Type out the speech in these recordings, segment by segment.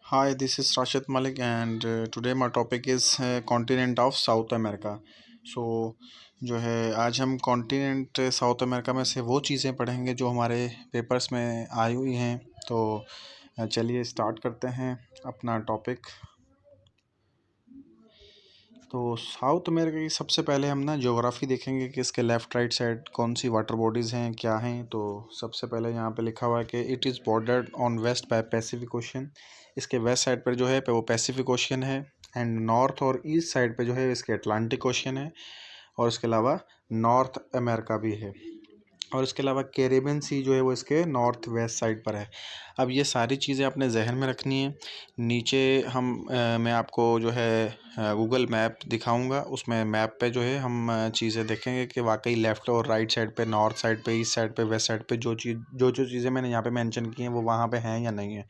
Hi, this is Rashid Malik, and today my topic is continent of South America. So जो है आज हम continent south America में से वो चीज़ें पढ़ेंगे जो हमारे पेपर्स में आई हुई हैं। तो चलिए स्टार्ट करते हैं अपना टॉपिक। तो साउथ अमेरिका की सबसे पहले हम ना ज्योग्राफी देखेंगे कि इसके लेफ़्ट राइट साइड कौन सी वाटर बॉडीज़ हैं, क्या हैं। तो सबसे पहले यहाँ पे लिखा हुआ है कि it is bordered on west by Pacific Ocean. इसके वेस्ट साइड पर जो है वो पैसिफिक ओशन है, एंड नॉर्थ और ईस्ट साइड पे जो है इसके अटलांटिक ओशन है, और इसके अलावा नॉर्थ अमेरिका भी है। और इसके अलावा कैरिबियन सी जो है वो इसके नॉर्थ वेस्ट साइड पर है। अब ये सारी चीज़ें अपने जहन में रखनी है। नीचे मैं आपको जो है गूगल मैप दिखाऊंगा, उसमें मैप पे जो है हम चीज़ें देखेंगे कि वाकई लेफ़्ट और राइट साइड पे, नॉर्थ साइड पे, ईस्ट साइड पे, वेस्ट साइड पे जो चीज़ें मैंने यहाँ पे मेंशन की हैं वो वहाँ पे हैं या नहीं है।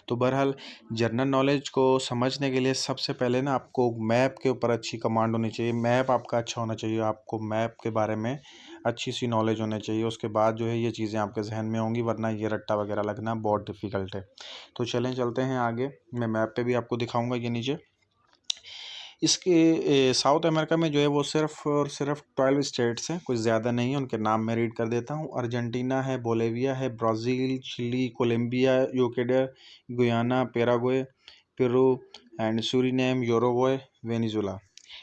तो बहरहाल जनरल नॉलेज को समझने के लिए सबसे पहले ना आपको मैप के ऊपर अच्छी कमांड होनी चाहिए। मैप आपका अच्छा होना चाहिए, आपको मैप के बारे में अच्छी सी नॉलेज होनी चाहिए। उसके बाद जो है ये चीज़ें आपके जहन में होंगी, वरना ये रट्टा वगैरह लगना बहुत डिफ़िकल्ट है। तो चलें चलते हैं आगे। मैं मैप पे भी आपको दिखाऊंगा ये नीचे। इसके साउथ अमेरिका में जो है वो सिर्फ़ और सिर्फ 12 स्टेट्स हैं, कुछ ज़्यादा नहीं है। उनके नाम मैं रीड कर देता हूँ। अर्जेंटीना है, बोलिविया है, Brazil, Chile, Colombia, Ecuador, Guyana, Paraguay, Peru and Suriname, Uruguay, Venezuela.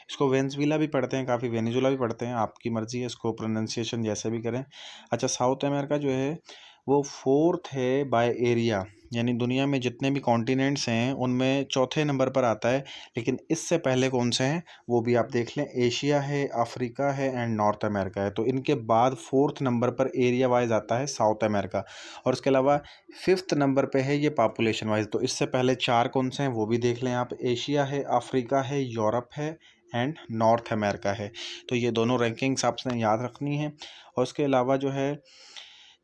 इसको वेनेजुला भी पढ़ते हैं, काफ़ी वेनेजुला भी पढ़ते हैं, आपकी मर्ज़ी है, इसको प्रोनंसिएशन जैसे भी करें। अच्छा, साउथ अमेरिका जो है वो फोर्थ है बाय एरिया, यानी दुनिया में जितने भी कॉन्टिनेंट्स हैं उनमें चौथे नंबर पर आता है। लेकिन इससे पहले कौन से हैं वो भी आप देख लें। एशिया है, अफ्रीका है एंड नॉर्थ अमेरिका है। तो इनके बाद फोर्थ नंबर पर एरिया वाइज आता है साउथ अमेरिका, और इसके अलावा फिफ्थ नंबर पे है ये पॉपुलेशन वाइज। तो इससे पहले चार कौन से हैं वो भी देख लें आप। एशिया है, अफ्रीका है, यूरोप है एंड नॉर्थ अमेरिका है। तो ये दोनों रैंकिंग्स आपने याद रखनी है। और उसके अलावा जो है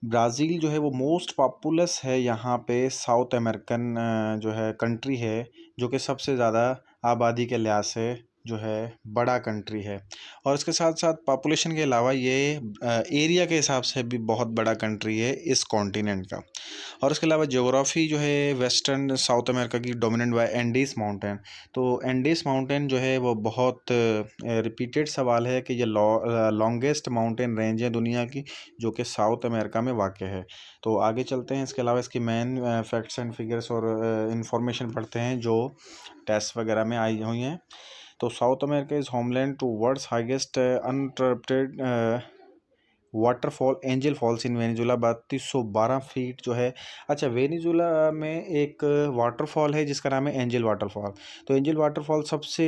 ब्राज़ील जो है वो मोस्ट पॉपुलस है यहाँ पे साउथ अमेरिकन जो है कंट्री है, जो कि सबसे ज़्यादा आबादी के लिहाज से जो है बड़ा कंट्री है। और इसके साथ साथ पॉपुलेशन के अलावा ये एरिया के हिसाब से भी बहुत बड़ा कंट्री है इस कॉन्टिनेंट का। और इसके अलावा ज्योग्राफी जो है वेस्टर्न साउथ अमेरिका की डोमिनेट बाय एंडीज माउंटेन। तो एंडीज माउंटेन जो है वो बहुत रिपीटेड सवाल है कि ये लॉन्गेस्ट माउंटेन रेंज है दुनिया की, जो कि साउथ अमेरिका में वाक़ है। तो आगे चलते हैं। इसके अलावा इसकी मेन फैक्ट्स एंड फिगर्स और इंफॉर्मेशन पढ़ते हैं जो टेस्ट वगैरह में आई हुई हैं। तो South America is homeland to world's highest uninterrupted waterfall Angel Falls in Venezuela, 3212 feet जो है। अच्छा, वेनेजुला में एक वाटरफॉल है जिसका नाम है एंजल वाटरफॉल। तो एंजल वाटरफॉल सबसे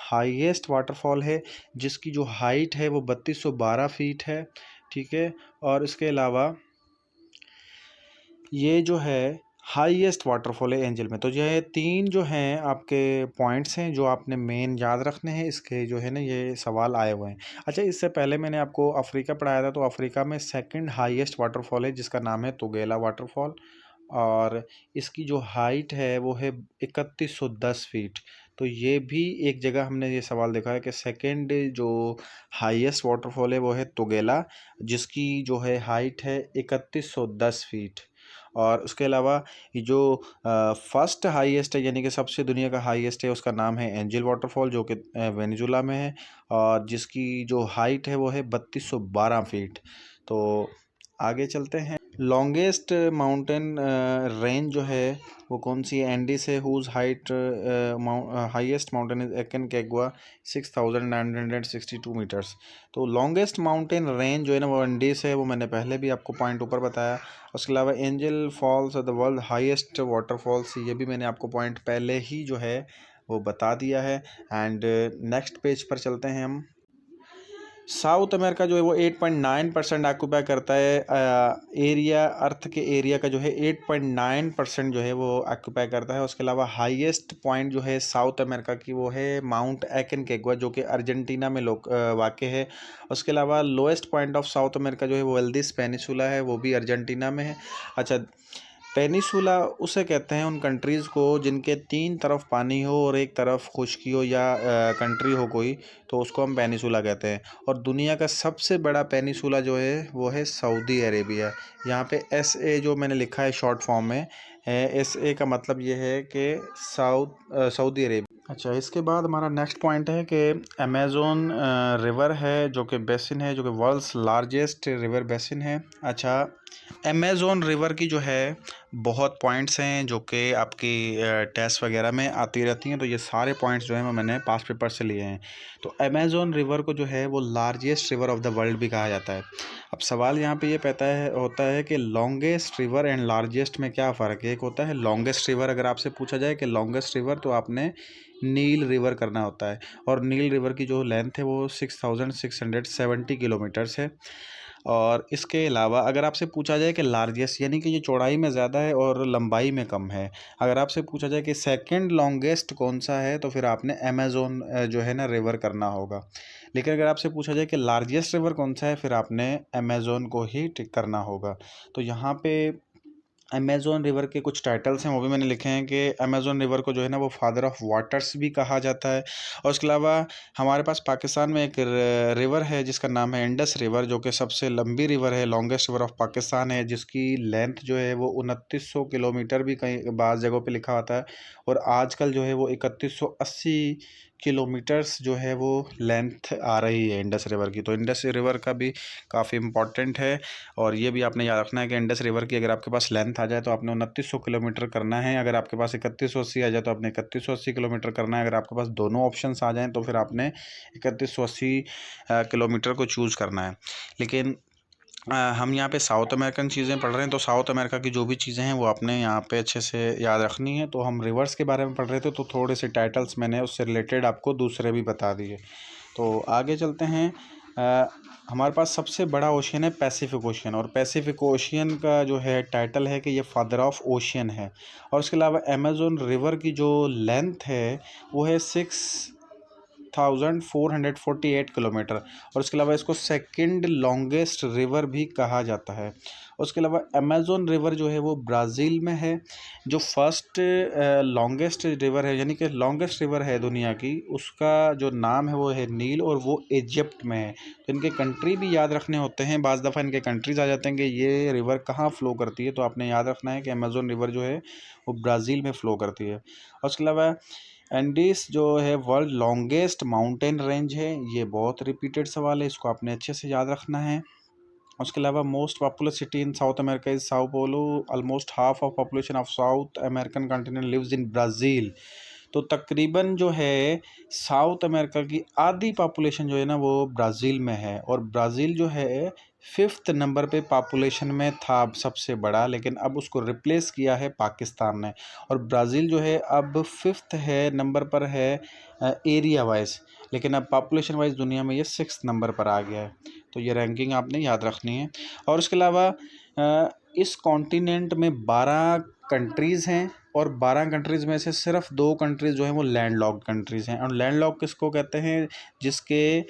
हाईएस्ट वाटरफॉल है, जिसकी जो हाइट है वो 3212 फीट है, ठीक है। और इसके अलावा ये जो है हाईएस्ट वाटरफॉल है एंजल में। तो ये तीन जो हैं आपके पॉइंट्स हैं जो आपने मेन याद रखने हैं, इसके जो है ना ये सवाल आए हुए हैं। अच्छा, इससे पहले मैंने आपको अफ्रीका पढ़ाया था। तो अफ्रीका में सेकंड हाईएस्ट वाटरफॉल है जिसका नाम है तुगेला वाटरफॉल, और इसकी जो हाइट है वो है 3110 फीट। तो ये भी एक जगह हमने ये सवाल देखा है कि सेकंड जो हाईएस्ट वाटरफॉल है वो है तुगेला, जिसकी जो है हाइट है 3110 फीट। और उसके अलावा ये जो फर्स्ट हाईएस्ट है, यानी कि सबसे दुनिया का हाईएस्ट है, उसका नाम है एंजल वाटरफॉल, जो कि वेनेजुला में है, और जिसकी जो हाइट है वो है 3212 फीट। तो आगे चलते हैं। लॉन्गेस्ट माउंटेन रेंज जो है वो कौन सी है? एंडीज है, whose height highest mountain is Aconcagua 6962 meters. तो लॉन्गेस्ट माउंटेन रेंज जो है ना वो एंडीज है, वो मैंने पहले भी आपको पॉइंट ऊपर बताया। उसके अलावा Angel Falls the world highest waterfalls, ये भी मैंने आपको पॉइंट पहले ही जो है वो बता दिया है। एंड नेक्स्ट पेज पर चलते हैं हम। साउथ अमेरिका जो है वो 8.9% ऑक्यूपाई करता है एरिया, अर्थ के एरिया का जो है 8.9% जो है वो ऑक्यूपाई करता है। उसके अलावा हाईएस्ट पॉइंट जो है साउथ अमेरिका की वो है माउंट एकोनकागुआ, जो कि अर्जेंटीना में वाक़ है। उसके अलावा lowest point of south America जो है वो वेल्दिस पेनिसुला है, वो भी अर्जेंटीना में है। अच्छा, पेनिसुला उसे कहते हैं उन कंट्रीज़ को जिनके तीन तरफ पानी हो और एक तरफ खुश्की हो, या कंट्री हो कोई, तो उसको हम पेनिसुला कहते हैं। और दुनिया का सबसे बड़ा पेनिसुला जो है वो है सऊदी अरेबिया। यहाँ पे SA जो मैंने लिखा है शॉर्ट फॉर्म में, SA का मतलब ये है कि सऊदी अरेबिया। अच्छा, इसके बाद हमारा नेक्स्ट पॉइंट है कि अमेज़न रिवर है जो कि बेसिन है, जो कि वर्ल्ड्स लार्जेस्ट रिवर बेसिन है। अच्छा, अमेज़न रिवर की जो है बहुत पॉइंट्स हैं जो कि आपकी टेस्ट वगैरह में आती रहती हैं, तो ये सारे पॉइंट्स जो हैं वो मैंने पास्ट पेपर से लिए हैं। तो अमेज़न रिवर को जो है वो largest river of the world भी कहा जाता है। अब सवाल यहाँ पे ये होता है कि लॉन्गेस्ट रिवर एंड लार्जेस्ट में क्या फ़र्क है। एक होता है लॉन्गेस्ट रिवर, अगर आपसे पूछा जाए कि लॉन्गेस्ट रिवर, तो आपने नील रिवर करना होता है, और नील रिवर की जो लेंथ है वो 6670 किलोमीटर्स है। और इसके अलावा अगर आपसे पूछा जाए कि लार्जेस्ट, यानी कि ये चौड़ाई में ज़्यादा है और लंबाई में कम है, अगर आपसे पूछा जाए कि सेकंड लॉन्गेस्ट कौन सा है, तो फिर आपने अमेज़न जो है ना रिवर करना होगा। लेकिन अगर आपसे पूछा जाए कि लार्जेस्ट रिवर कौन सा है, फिर आपने अमेज़न को ही टिक करना होगा। तो यहाँ पे अमेज़न रिवर के कुछ टाइटल्स हैं वो भी मैंने लिखे हैं कि अमेज़न रिवर को जो है ना वो फादर ऑफ वाटर्स भी कहा जाता है। और उसके अलावा हमारे पास पाकिस्तान में एक रिवर है जिसका नाम है इंडस रिवर, जो कि सबसे लंबी रिवर है, लॉन्गेस्ट रिवर ऑफ पाकिस्तान है, जिसकी लेंथ जो है वो 2900 किलोमीटर भी कहीं बाज़ जगहों पे लिखा होता है, और आजकल जो है वो 3180 किलोमीटर्स जो है वो लेंथ आ रही है इंडस रिवर की। तो इंडस रिवर का भी काफ़ी इम्पोर्टेंट है, और ये भी आपने याद रखना है कि इंडस रिवर की अगर आपके पास लेंथ आ जाए तो आपने 2900 किलोमीटर करना है, अगर आपके पास 3180 आ जाए तो आपने 3180 किलोमीटर करना है, अगर आपके पास दोनों ऑप्शंस आ जाएँ तो फिर आपने 3180 किलोमीटर को चूज़ करना है। लेकिन हम यहाँ पे साउथ अमेरिकन चीज़ें पढ़ रहे हैं, तो साउथ अमेरिका की जो भी चीज़ें हैं वो आपने यहाँ पे अच्छे से याद रखनी है। तो हम रिवर्स के बारे में पढ़ रहे थे, तो थोड़े से टाइटल्स मैंने उससे रिलेटेड आपको दूसरे भी बता दिए। तो आगे चलते हैं। हमारे पास सबसे बड़ा ओशियन है पैसिफिक ओशियन, और पैसिफिक ओशियन का जो है टाइटल है कि ये फादर ऑफ ओशियन है। और उसके अलावा अमेज़न रिवर की जो लेंथ है वो है 6448 किलोमीटर, और उसके अलावा इसको सेकंड लॉन्गेस्ट रिवर भी कहा जाता है। उसके अलावा अमेज़न रिवर जो है वो ब्राज़ील में है। जो फर्स्ट लॉन्गेस्ट रिवर है, यानी कि लॉन्गेस्ट रिवर है दुनिया की, उसका जो नाम है वो है नील, और वो इजिप्ट में है। तो इनके कंट्री भी याद रखने होते हैं, बाज़ दफ़ा इनके कंट्रीज़ आ जाते हैं कि ये रिवर कहाँ फ़्लो करती है, तो आपने याद रखना है कि अमेज़न रिवर जो है वो ब्राज़ील में फ़्लो करती है। और उसके अलावा एंडीज जो है वर्ल्ड लॉन्गेस्ट माउंटेन रेंज है, ये बहुत रिपीटेड सवाल है, इसको आपने अच्छे से याद रखना है। उसके अलावा most popular city in South America is Sao Paulo, almost half of population of South American continent lives in Brazil. तो तकरीबन जो है साउथ अमेरिका की आधी पॉपुलेशन जो है ना वो ब्राज़ील में है, और ब्राज़ील जो है 5th नंबर पे पॉपुलेशन में था सबसे बड़ा, लेकिन अब उसको रिप्लेस किया है पाकिस्तान ने, और ब्राज़ील जो है अब 5th है नंबर पर है एरिया वाइज, लेकिन अब पॉपुलेशन वाइज दुनिया में ये 6th नंबर पर आ गया है। तो ये रैंकिंग आपने याद रखनी है। और उसके अलावा इस कॉन्टिनेंट में 12 कंट्रीज़ हैं, और 12 कंट्रीज़ में से सिर्फ 2 कंट्रीज़ जो हैं वो लैंड लॉक्ड कंट्रीज़ हैं। और लैंड लॉक किसको कहते हैं, जिसके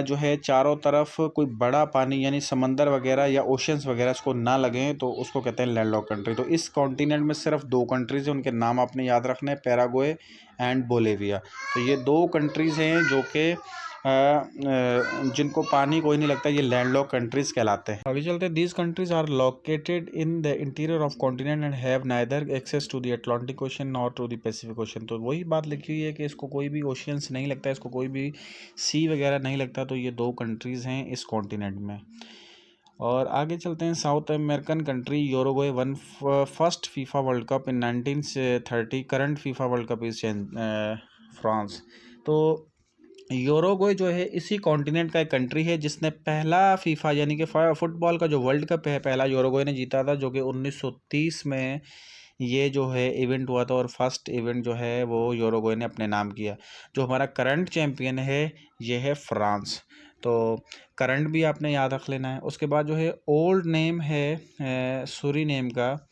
जो है चारों तरफ कोई बड़ा पानी यानी समंदर वगैरह या ओशंस वगैरह इसको ना लगें, तो उसको कहते हैं लैंड लॉक कंट्री। तो इस कॉन्टिनेंट में सिर्फ 2 कंट्रीज़ हैं, उनके नाम आपने याद रखना है, पैराग्वे एंड बोलेविया। तो ये 2 कंट्रीज़ हैं जो कि जिनको पानी कोई नहीं लगता, ये लैंड लॉक कंट्रीज़ कहलाते हैं। आगे चलते हैं। These countries are located in the interior of continent and have neither access to the Atlantic Ocean nor to the Pacific Ocean. तो वही बात लिखी हुई है कि इसको कोई भी ओशियंस नहीं लगता, इसको कोई भी सी वगैरह नहीं लगता, तो ये 2 कंट्रीज़ हैं इस कॉन्टिनेंट में। और आगे चलते हैं। South American country Uruguay one first FIFA world cup in 1930, current FIFA world cup is France. तो यूरुग्वे जो है इसी कॉन्टिनेंट का एक कंट्री है जिसने पहला फीफा यानी कि फुटबॉल का जो वर्ल्ड कप है पहला यूरुग्वे ने जीता था, जो कि 1930 में ये जो है इवेंट हुआ था, और फर्स्ट इवेंट जो है वो यूरुग्वे ने अपने नाम किया। जो हमारा करंट चैम्पियन है ये है फ्रांस। तो करंट भी आपने याद रख लेना है। उसके बाद जो है ओल्ड नेम है सूरीनेम का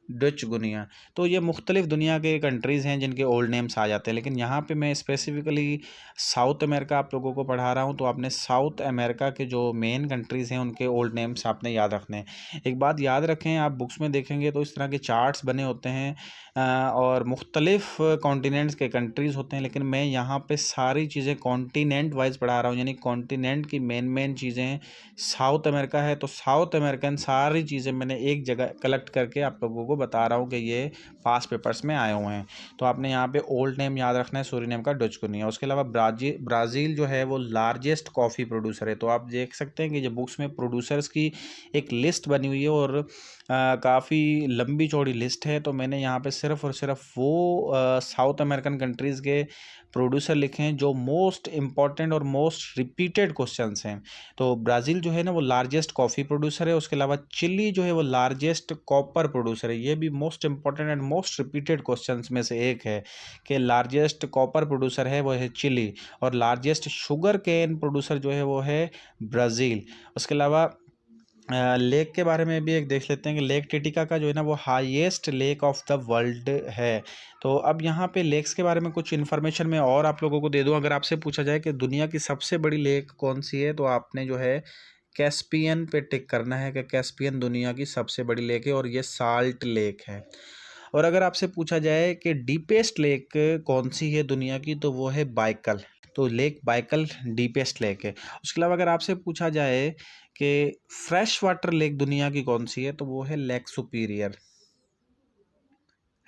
डच गुनिया। तो ये मुख्तलिफ दुनिया के कंट्रीज़ हैं जिनके ओल्ड नेम्स आ जाते हैं, लेकिन यहाँ पे मैं स्पेसिफ़िकली साउथ अमेरिका आप लोगों को पढ़ा रहा हूँ, तो आपने साउथ अमेरिका के जो मेन कंट्रीज़ हैं उनके ओल्ड नेम्स आपने याद रखने हैं। एक बात याद रखें, आप बुक्स में देखेंगे तो इस तरह के चार्ट्स बने होते हैं और मुख्तलिफ कॉन्टिनेंट्स के कंट्रीज़ होते हैं, लेकिन मैं यहाँ पे सारी चीज़ें कॉन्टिनेंट वाइज पढ़ा रहा हूँ, यानी कॉन्टिनेंट की मेन चीज़ें। साउथ अमेरिका है तो साउथ अमेरिकन सारी चीज़ें मैंने एक जगह कलेक्ट करके आप लोगों को बता रहा हूँ कि ये पास पेपर्स में आए हुए हैं। तो आपने यहाँ पे ओल्ड नेम याद रखना है, सूरीनेम का डचकुनिया। उसके अलावा ब्राज़ील जो है वो लार्जेस्ट कॉफ़ी प्रोड्यूसर है। तो आप देख सकते हैं कि जो बुक्स में प्रोड्यूसर्स की एक लिस्ट बनी हुई है और काफ़ी लंबी चौड़ी लिस्ट है। तो मैंने यहाँ पे सिर्फ और सिर्फ वो साउथ अमेरिकन कंट्रीज़ के प्रोड्यूसर लिखे हैं जो मोस्ट इम्पॉर्टेंट और मोस्ट रिपीटेड क्वेश्चंस हैं। तो ब्राज़ील जो है ना वो लार्जेस्ट कॉफ़ी प्रोड्यूसर है। उसके अलावा चिली जो है वो लार्जेस्ट कॉपर प्रोड्यूसर है। ये भी most important and most repeated questions में से एक है कि लार्जेस्ट कॉपर प्रोड्यूसर है वो है चिली, और लार्जेस्ट शुगर केन प्रोड्यूसर जो है वो है ब्राज़ील। उसके अलावा लेक के बारे में भी एक देख लेते हैं कि लेक टिटिका का जो है ना वो highest lake of the world है। तो अब यहाँ पे लेक्स के बारे में कुछ इन्फॉर्मेशन मैं और आप लोगों को दे दूँ। अगर आपसे पूछा जाए कि दुनिया की सबसे बड़ी लेक कौन सी है, तो आपने जो है कैस्पियन पे टिक करना है कि कैस्पियन दुनिया की सबसे बड़ी लेक है और ये साल्ट लेक है। और अगर आपसे पूछा जाए कि डीपेस्ट लेक कौन सी है दुनिया की, तो वो है बाइकल। तो लेक बाइकल डीपेस्ट लेक है। उसके अलावा अगर आपसे पूछा जाए कि फ्रेश वाटर लेक दुनिया की कौन सी है, तो वो है लेक सुपीरियर।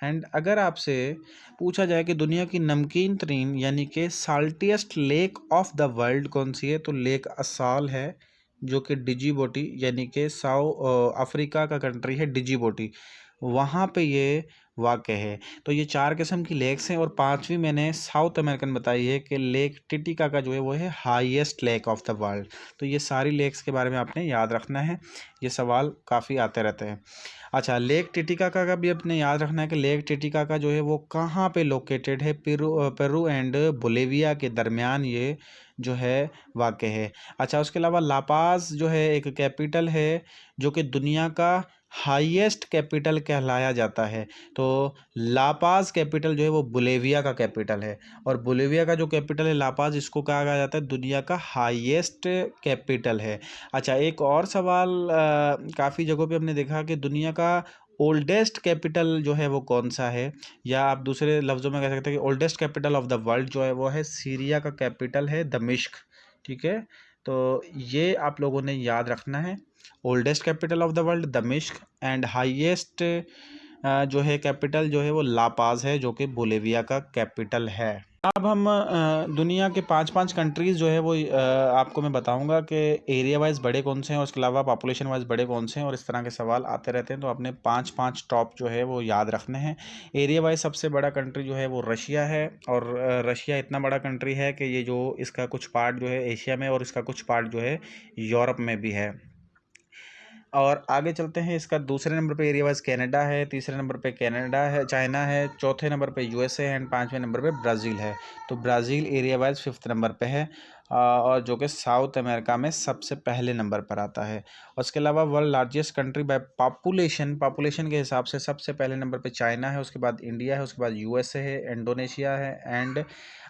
एंड अगर आपसे पूछा जाए कि दुनिया की नमकीन तरीन यानी कि साल्टिएस्ट लेक ऑफ द वर्ल्ड कौन सी है, तो लेक असाल है, जो कि डिजीबोटी यानी कि अफ्रीका का कंट्री है डिजीबोटी, वहाँ पे ये वाक़ है। तो ये 4 किस्म की लेक्स हैं और 5वीं मैंने साउथ अमेरिकन बताई है कि लेक टिटिका का जो है वो है highest lake of the world. तो ये सारी लेक्स के बारे में आपने याद रखना है, ये सवाल काफ़ी आते रहते हैं। अच्छा, लेक टिटिकाका का भी अपने याद रखना है कि लेक टिटिकाका जो है वो कहाँ पे लोकेटेड है। पेरू एंड बोलेविया के दरमियान ये जो है वाक़ है। अच्छा, उसके अलावा लापाज जो है एक कैपिटल है जो कि दुनिया का हाईएस्ट कैपिटल कहलाया जाता है। तो लापाज कैपिटल जो है वो बोलेविया का कैपिटल है, और बोलेविया का जो कैपिटल है लापाज, इसको कहा जाता है दुनिया का हाईएस्ट कैपिटल है। अच्छा, एक और सवाल काफ़ी जगहों पे हमने देखा कि दुनिया का ओल्डेस्ट कैपिटल जो है वो कौन सा है, या आप दूसरे लफ्ज़ों में कह सकते हैं कि oldest capital of the world जो है वो है सीरिया का कैपिटल है दमिश्क। ठीक है, तो ये आप लोगों ने याद रखना है। Oldest capital of the world दमिश्क, एंड हाईएस्ट जो है कैपिटल जो है वो लापाज है, जो कि बोलेविया का कैपिटल है। अब हम दुनिया के 5-5 कंट्रीज़ जो है वो आपको मैं बताऊंगा कि एरिया वाइज बड़े कौन से हैं और उसके अलावा पॉपुलेशन वाइज बड़े कौन से हैं, और इस तरह के सवाल आते रहते हैं। तो आपने 5-5 टॉप जो है वो याद रखने हैं। एरिया वाइज सबसे बड़ा कंट्री जो है वो रशिया है, और रशिया इतना बड़ा कंट्री है कि ये जो इसका कुछ पार्ट जो है एशिया में और इसका कुछ पार्ट जो है यूरोप में भी है। और आगे चलते हैं, इसका दूसरे नंबर पे एरिया वाइज कनाडा है, तीसरे नंबर पे कनाडा है, चाइना है, चौथे नंबर पे यूएसए है, एंड 5वें नंबर पे ब्राज़ील है। तो Brazil area wise 5th number पे है, और जो कि साउथ अमेरिका में सबसे पहले नंबर पर आता है। उसके अलावा world largest country by population के हिसाब से सबसे पहले नंबर पे चाइना है, उसके बाद इंडिया है, उसके बाद यूएसए है, इंडोनेशिया है, एंड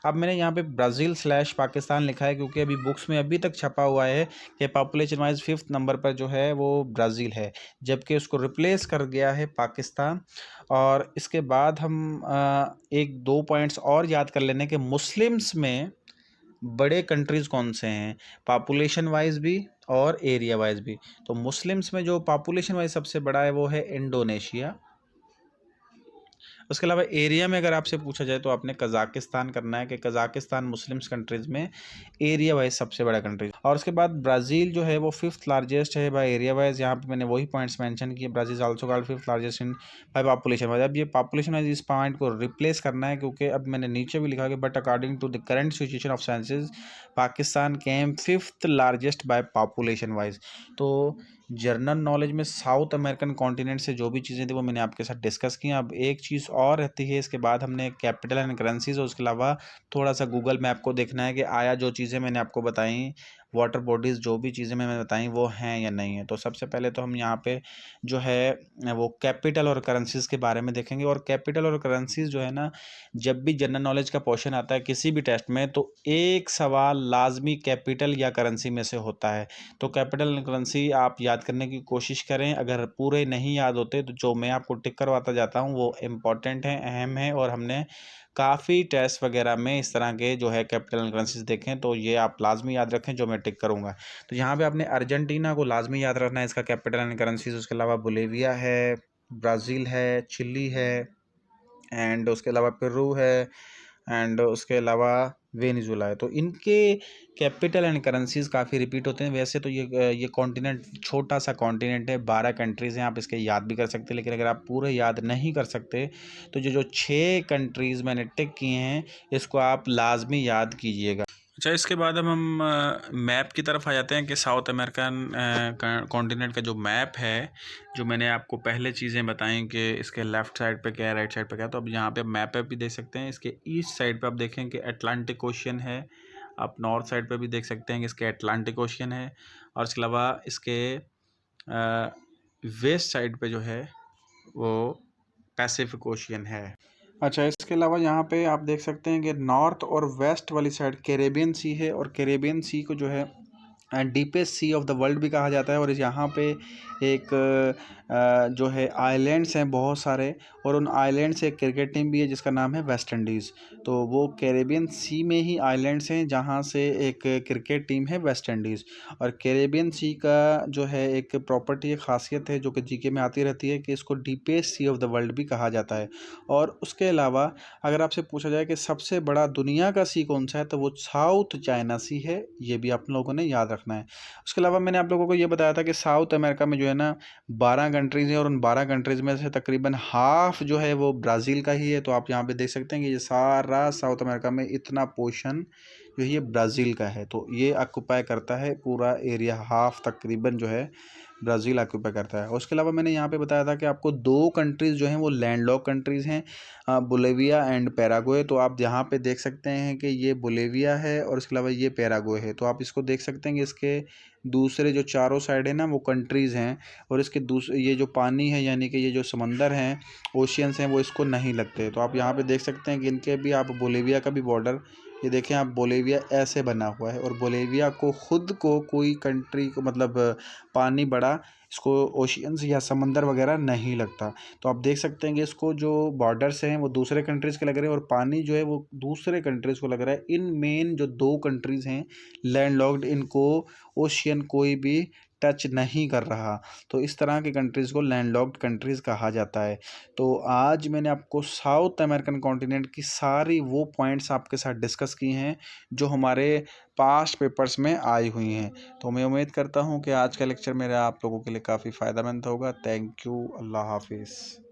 अब मैंने यहाँ पे ब्राज़ील/पाकिस्तान लिखा है क्योंकि अभी बुक्स में अभी तक छपा हुआ है कि पॉपुलेशन वाइज 5th नंबर पर जो है वो ब्राज़ील है, जबकि उसको रिप्लेस कर गया है पाकिस्तान। और इसके बाद हम एक दो पॉइंट्स और याद कर लेने के मुस्लिम्स में बड़े कंट्रीज़ कौन से हैं, पॉपुलेशन वाइज भी और एरिया वाइज भी। तो मुस्लिम्स में जो पॉपुलेशन वाइज सबसे बड़ा है वो है इंडोनेशिया। उसके अलावा एरिया में अगर आपसे पूछा जाए तो आपने कज़ाकिस्तान करना है कि कज़ाकिस्तान मुस्लिम्स कंट्रीज़ में एरिया वाइज सबसे बड़ा कंट्री। और उसके बाद ब्राज़ील जो है वो 5th लार्जेस्ट है बाय एरिया वाइज। यहाँ पे मैंने वही पॉइंट्स मेंशन किए, Brazil also called 5th largest in by population wise. अब ये पॉपुलेशन वाइज इस पॉइंट को रिप्लेस करना है, क्योंकि अब मैंने नीचे भी लिखा कि but according to the current situation of sciences Pakistan came 5th largest by population wise. तो जनरल नॉलेज में साउथ अमेरिकन कॉन्टिनेंट से जो भी चीज़ें थी वो मैंने आपके साथ डिस्कस की। अब एक चीज़ और रहती है, इसके बाद हमने कैपिटल एंड करेंसीज और उसके अलावा थोड़ा सा गूगल मैप को देखना है कि आया जो चीज़ें मैंने आपको बताई वाटर बॉडीज़ जो भी चीज़ें मैंने बताई वो हैं या नहीं है। तो सबसे पहले तो हम यहाँ पे जो है वो कैपिटल और करेंसीज़ के बारे में देखेंगे। और कैपिटल और करेंसीज़ जो है ना, जब भी जनरल नॉलेज का क्वेश्चन आता है किसी भी टेस्ट में, तो एक सवाल लाजमी कैपिटल या करेंसी में से होता है। तो कैपिटल एंड करेंसी आप याद करने की कोशिश करें। अगर पूरे नहीं याद होते तो जो मैं आपको टिक करवाता जाता हूँ वो इम्पॉर्टेंट है, अहम है, और हमने काफ़ी टेस्ट वगैरह में इस तरह के जो है कैपिटल एंड करेंसीज देखें। तो ये आप लाजमी याद रखें जो मैं टिक करूँगा। तो यहाँ पे आपने अर्जेंटीना को लाजमी याद रखना है, इसका कैपिटल एंड करेंसीज। उसके अलावा बोलिविया है, ब्राज़ील है, चिली है, एंड उसके अलावा पेरू है, एंड उसके अलावा वेनेजुला है। तो इनके कैपिटल एंड करेंसीज काफ़ी रिपीट होते हैं। वैसे तो ये कॉन्टिनेंट छोटा सा कॉन्टिनेंट है, 12 कंट्रीज़ हैं, आप इसके याद भी कर सकते हैं। लेकिन अगर आप पूरे याद नहीं कर सकते तो जो 6 कंट्रीज़ मैंने टिक किए हैं इसको आप लाजमी याद कीजिएगा। अच्छा, इसके बाद अब हम मैप की तरफ आ जाते हैं कि साउथ अमेरिकन कॉन्टिनेंट का जो मैप है, जो मैंने आपको पहले चीज़ें बताई कि इसके लेफ़्ट साइड पे क्या है, राइट साइड पे क्या है। तो अब यहाँ पे मैप पे भी देख सकते हैं, इसके ईस्ट साइड पे आप देखें कि अटलांटिक ओशियन है। आप नॉर्थ साइड पे भी देख सकते हैं कि इसके अटलांटिक ओशियन है। और इसके अलावा इसके वेस्ट साइड पे जो है वो पैसिफिक ओशियन है। अच्छा, इसके अलावा यहाँ पे आप देख सकते हैं कि नॉर्थ और वेस्ट वाली साइड कैरेबियन सी है, और कैरेबियन सी को जो है deepest sea of the world भी कहा जाता है। और इस यहाँ पे एक जो है आइलैंड्स हैं बहुत सारे, और उन आइलैंड से एक क्रिकेट टीम भी है जिसका नाम है वेस्ट इंडीज़। तो वो कैरेबियन सी में ही आइलैंड्स हैं जहाँ से एक क्रिकेट टीम है वेस्ट इंडीज़। और कैरेबियन सी का जो है एक प्रॉपर्टी, एक खासियत है जो कि जीके में आती रहती है कि इसको deepest sea of the world भी कहा जाता है। और उसके अलावा अगर आपसे पूछा जाए कि सबसे बड़ा दुनिया का सी कौन सा है, तो वो साउथ चाइना सी है। ये भी आप लोगों ने याद रखना है। उसके अलावा मैंने आप लोगों को ये बताया था कि साउथ अमेरिका में जो है ना 12 कंट्रीज़ हैं, और उन 12 कंट्रीज़ में से तकरीबन हाफ जो है वो ब्राज़ील का ही है। तो आप यहाँ पे देख सकते हैं कि ये सारा साउथ अमेरिका में इतना पोर्शन जो है ये ब्राज़ील का है। तो ये ऑक्यूपाई करता है पूरा एरिया, हाफ तकरीबन जो है ब्राज़ील ऑक्यूपाई करता है। और उसके अलावा मैंने यहाँ पे बताया था कि आपको 2 कंट्रीज़ जो हैं वो लैंडलॉक कंट्रीज़ हैं, बोलिविया एंड पैराग्वे। तो आप यहाँ पे देख सकते हैं कि ये बोलिविया है और इसके अलावा ये पैराग्वे है। तो आप इसको देख सकते हैं कि इसके दूसरे जो चारों साइड है ना वो कंट्रीज़ हैं, और इसके ये जो पानी है यानी कि ये जो समंदर हैं, ओशियंस हैं, वो इसको नहीं लगते। तो आप यहाँ पे देख सकते हैं कि इनके भी, आप बोलिविया का भी बॉर्डर ये देखें, आप बोलिविया ऐसे बना हुआ है, और बोलिविया को खुद को कोई कंट्री को मतलब पानी बड़ा इसको ओशियंस या समंदर वगैरह नहीं लगता। तो आप देख सकते हैं कि इसको जो बॉर्डर्स हैं वो दूसरे कंट्रीज़ के लग रहे हैं, और पानी जो है वो दूसरे कंट्रीज़ को लग रहा है। इन मेन जो 2 कंट्रीज़ हैं लैंडलॉक्ड, इनको ओशियन कोई भी टच नहीं कर रहा। तो इस तरह की कंट्रीज़ को लैंडलॉक्ड कंट्रीज़ कहा जाता है। तो आज मैंने आपको साउथ अमेरिकन कॉन्टिनेंट की सारी वो पॉइंट्स आपके साथ डिस्कस की हैं जो हमारे पास्ट पेपर्स में आई हुई हैं। तो मैं उम्मीद करता हूँ कि आज का लेक्चर मेरा आप लोगों के लिए काफ़ी फ़ायदेमंद होगा। Thank you. अल्लाह हाफिज़।